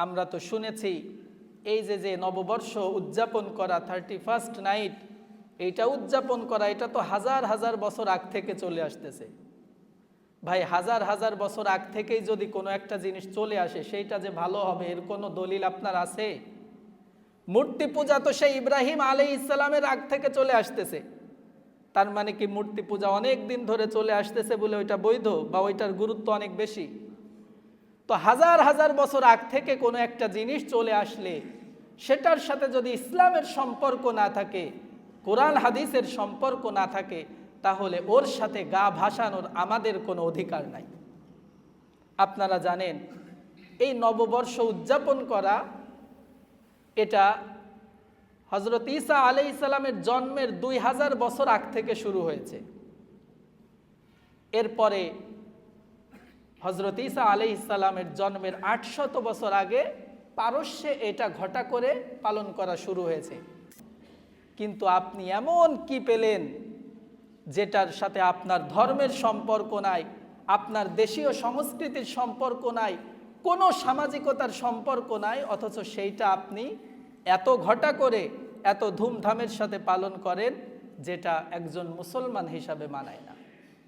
আমরা তো শুনেছি এই যে নববর্ষ উদযাপন করা 31st নাইট, এইটা উদযাপন করা, এটা তো হাজার হাজার বছর আগ থেকে চলে আসতেছে। ভাই হাজার হাজার বছর আগ থেকেই যদি কোনো একটা জিনিস চলে আসে সেইটা যে ভালো হবে এর কোনো দলিল আপনার আছে? মূর্তি পূজা তো সেই ইব্রাহিম আলাইহিস সালামের আগ থেকে চলে আসতেছে। তার মানে কি মূর্তি পূজা অনেক দিন ধরে চলে আসতেছে বলে ওইটা বৈধ বা ওইটার গুরুত্ব অনেক বেশি? তো হাজার হাজার বছর আগ থেকে কোনো একটা জিনিস চলে আসলে সেটার সাথে যদি ইসলামের সম্পর্ক না থাকে, কোরআন হাদিসের সম্পর্ক না থাকে, তাহলে ওর সাথে গা ভাসানোর আমাদের কোনো অধিকার নাই। আপনারা জানেন এই নববর্ষ উদযাপন করা এটা হযরত ঈসা আলাইহিস সালামের জন্মের 2000 বছর আগ থেকে শুরু হয়েছে। এরপরে হযরত ঈসা আলাইহিস সালামের জন্মের 800 বছর আগে পারস্যে এটা ঘটা করে পালন করা শুরু হয়েছে। কিন্তু আপনি এমন কি পেলেন যেটার সাথে আপনার ধর্মের সম্পর্ক নাই, আপনার দেশীয় সংস্কৃতির সম্পর্ক নাই, কোনো সামাজিকতার সম্পর্ক নাই, অথচ সেইটা আপনি এত ঘটা করে এত ধুমধামের সাথে পালন করেন যেটা একজন মুসলমান হিসাবে মানায় না।